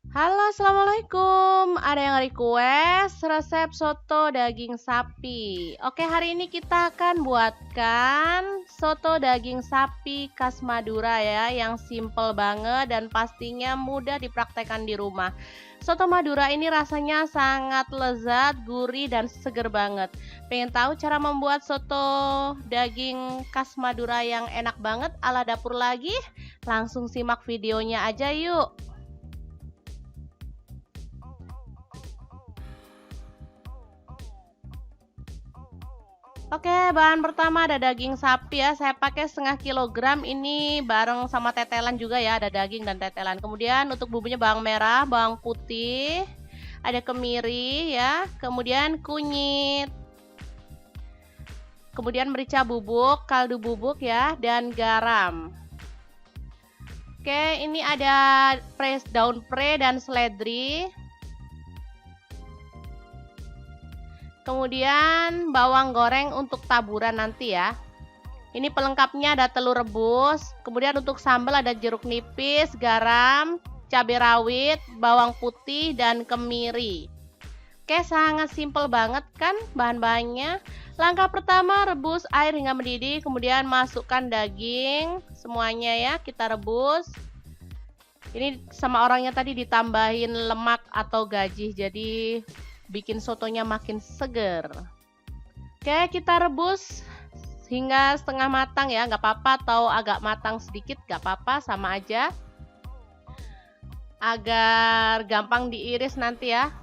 Halo, assalamualaikum. Ada yang request resep soto daging sapi. Oke, hari ini kita akan buatkan soto daging sapi khas Madura ya, yang simple banget dan pastinya mudah dipraktekkan di rumah. Soto Madura ini rasanya sangat lezat, gurih dan seger banget. Pengen tahu cara membuat soto daging khas Madura yang enak banget ala dapur lagi? Langsung simak videonya aja yuk. Oke, bahan pertama ada daging sapi ya. Saya pakai setengah kilogram ini bareng sama tetelan juga ya. Ada daging dan tetelan. Kemudian untuk bumbunya bawang merah, bawang putih, ada kemiri ya. Kemudian kunyit. Kemudian merica bubuk, kaldu bubuk ya, dan garam. Oke, ini ada daun pre dan seledri. Kemudian bawang goreng untuk taburan nanti ya. Ini pelengkapnya ada telur rebus. Kemudian untuk sambal ada jeruk nipis, garam, cabai rawit, bawang putih, dan kemiri. Oke, sangat simple banget kan bahan-bahannya. Langkah pertama, rebus air hingga mendidih. Kemudian masukkan daging semuanya ya, kita rebus. Ini sama orangnya tadi ditambahin lemak atau gaji, jadi bikin sotonya makin seger. Oke, kita rebus hingga setengah matang ya, nggak apa-apa, atau agak matang sedikit nggak apa-apa, sama aja, agar gampang diiris nanti ya.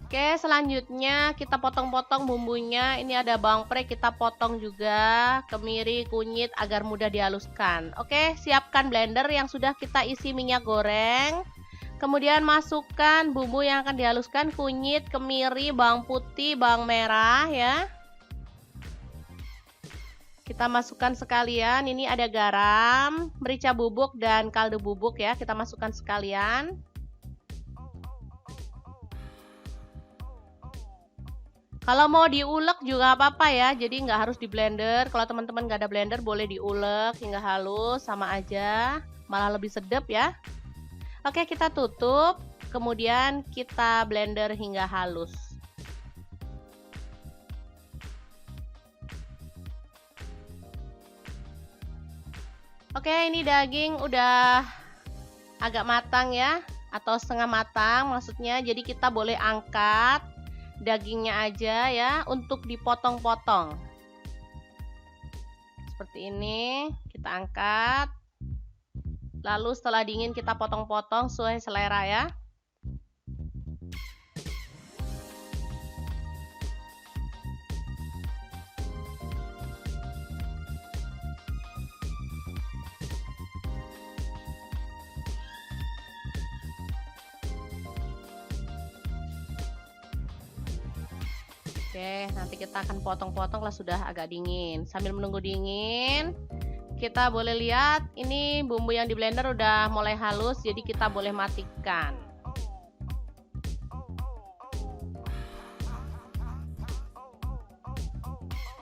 Oke, selanjutnya kita potong-potong bumbunya. Ini ada bawang pre, kita potong juga, kemiri, kunyit agar mudah dihaluskan. Oke, siapkan blender yang sudah kita isi minyak goreng. Kemudian masukkan bumbu yang akan dihaluskan, kunyit, kemiri, bawang putih, bawang merah ya. Kita masukkan sekalian. Ini ada garam, merica bubuk, dan kaldu bubuk ya. Kita masukkan sekalian. Kalau mau diulek juga apa-apa ya. Jadi nggak harus di blender. Kalau teman-teman nggak ada blender, boleh diulek hingga halus, sama aja. Malah lebih sedap ya. Oke, kita tutup, kemudian kita blender hingga halus. Oke, ini daging udah agak matang ya, atau setengah matang maksudnya. Jadi kita boleh angkat dagingnya aja ya untuk dipotong-potong. Seperti ini, kita angkat. Lalu setelah dingin kita potong-potong sesuai selera ya. Oke, nanti kita akan potong-potong lah sudah agak dingin. Sambil menunggu dingin, kita boleh lihat ini bumbu yang di blender udah mulai halus, jadi kita boleh matikan.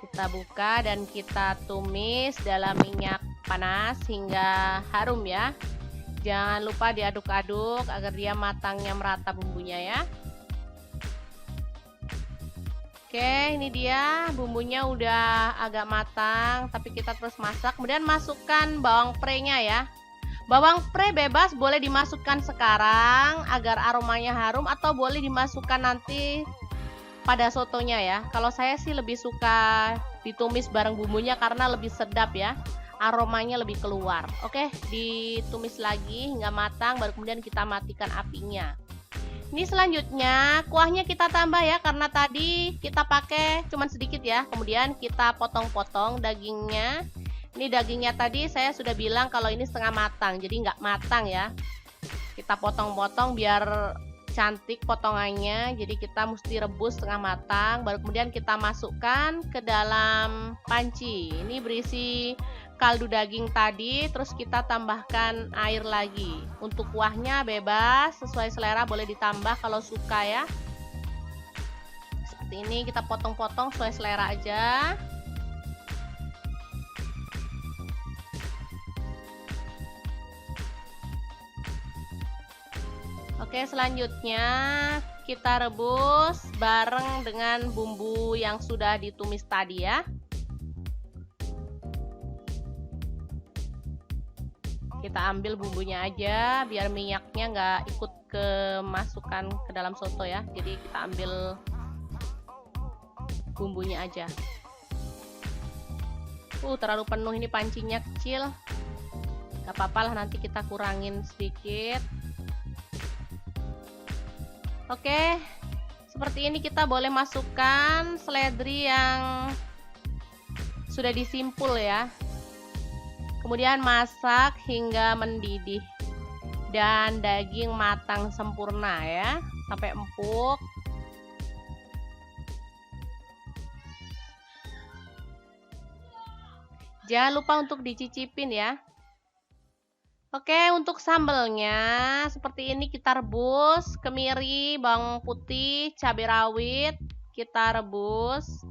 Kita buka dan kita tumis dalam minyak panas hingga harum ya. Jangan lupa diaduk-aduk agar dia matangnya merata bumbunya ya. Oke, ini dia bumbunya udah agak matang, tapi kita terus masak. Kemudian masukkan bawang prenya ya. Bawang pre bebas boleh dimasukkan sekarang agar aromanya harum, atau boleh dimasukkan nanti pada sotonya ya. Kalau saya sih lebih suka ditumis bareng bumbunya karena lebih sedap ya. Aromanya lebih keluar. Oke, ditumis lagi hingga matang, baru kemudian kita matikan apinya. Ini selanjutnya kuahnya kita tambah ya, karena tadi kita pakai cuman sedikit ya. Kemudian kita potong-potong dagingnya. Ini dagingnya tadi saya sudah bilang kalau ini setengah matang, jadi nggak matang ya. Kita potong-potong biar cantik potongannya. Jadi kita mesti rebus setengah matang, baru kemudian kita masukkan ke dalam panci. Ini berisi kaldu daging tadi, terus kita tambahkan air lagi. Untuk kuahnya bebas, sesuai selera, boleh ditambah kalau suka ya. Seperti ini kita potong-potong sesuai selera aja. Oke, selanjutnya kita rebus bareng dengan bumbu yang sudah ditumis tadi ya. Kita ambil bumbunya aja biar minyaknya nggak ikut kemasukan ke dalam soto ya. Jadi kita ambil bumbunya aja. Terlalu penuh ini pancinya kecil. Gak apa-apa lah, nanti kita kurangin sedikit. Oke, seperti ini kita boleh masukkan seledri yang sudah disimpul ya. Kemudian masak hingga mendidih dan daging matang sempurna ya, sampai empuk. Jangan lupa untuk dicicipin ya. Oke, untuk sambelnya seperti ini kita rebus kemiri, bawang putih, cabai rawit, kita rebus.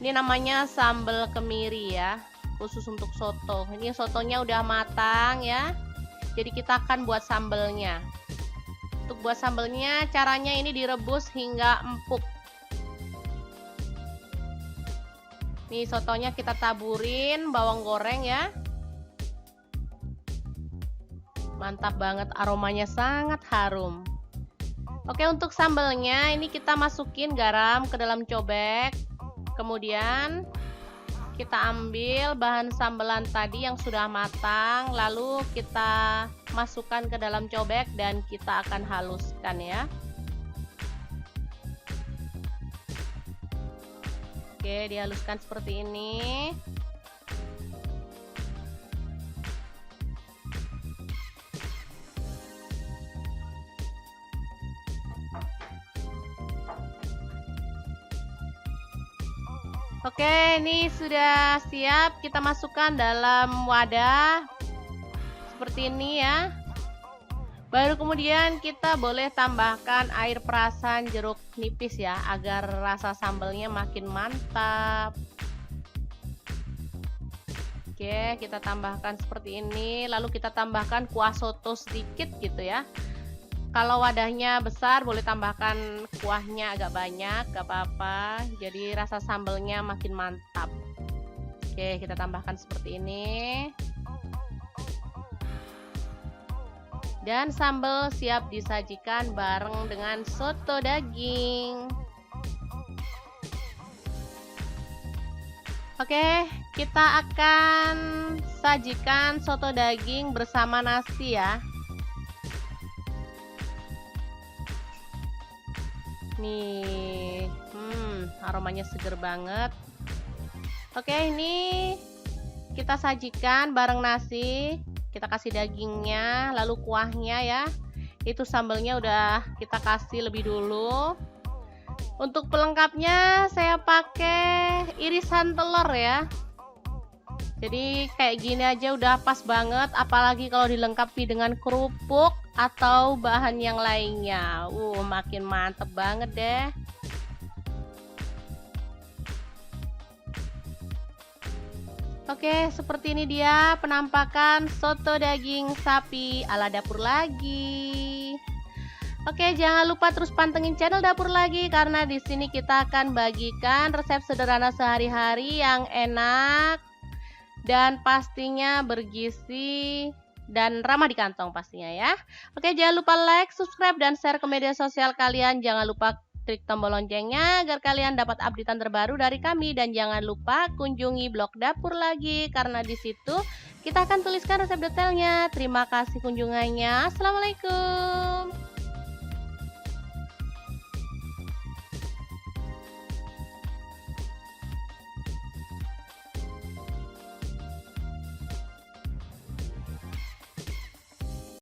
Ini namanya sambal kemiri ya, khusus untuk soto. Ini sotonya udah matang ya. Jadi kita akan buat sambelnya. Untuk buat sambelnya caranya ini direbus hingga empuk. Nih sotonya kita taburin bawang goreng ya. Mantap banget, aromanya sangat harum. Oke, untuk sambelnya ini kita masukin garam ke dalam cobek. Kemudian kita ambil bahan sambelan tadi yang sudah matang, lalu kita masukkan ke dalam cobek dan kita akan haluskan ya. Oke, dihaluskan seperti ini. Oke, ini sudah siap, kita masukkan dalam wadah seperti ini ya. Baru kemudian kita boleh tambahkan air perasan jeruk nipis ya, agar rasa sambalnya makin mantap. Oke, kita tambahkan seperti ini, lalu kita tambahkan kuah soto sedikit gitu ya. Kalau wadahnya besar boleh tambahkan kuahnya agak banyak, gak apa-apa. Jadi rasa sambalnya makin mantap. Oke, kita tambahkan seperti ini. Dan sambal siap disajikan bareng dengan soto daging. Oke, kita akan sajikan soto daging bersama nasi ya. Nih, aromanya seger banget. Oke, ini kita sajikan bareng nasi. Kita kasih dagingnya, lalu kuahnya ya. Itu sambalnya udah kita kasih lebih dulu. Untuk pelengkapnya saya pakai irisan telur ya. Jadi kayak gini aja udah pas banget, apalagi kalau dilengkapi dengan kerupuk atau bahan yang lainnya. Makin mantep banget deh. Oke, seperti ini dia penampakan soto daging sapi ala Dapur Lagi. Oke, jangan lupa terus pantengin channel Dapur Lagi karena di sini kita akan bagikan resep sederhana sehari-hari yang enak dan pastinya bergizi dan ramah di kantong pastinya ya. Oke, jangan lupa like, subscribe, dan share ke media sosial kalian. Jangan lupa klik tombol loncengnya agar kalian dapat updatean terbaru dari kami. Dan jangan lupa kunjungi blog Dapur Lagi karena di situ kita akan tuliskan resep detailnya. Terima kasih kunjungannya. Assalamualaikum.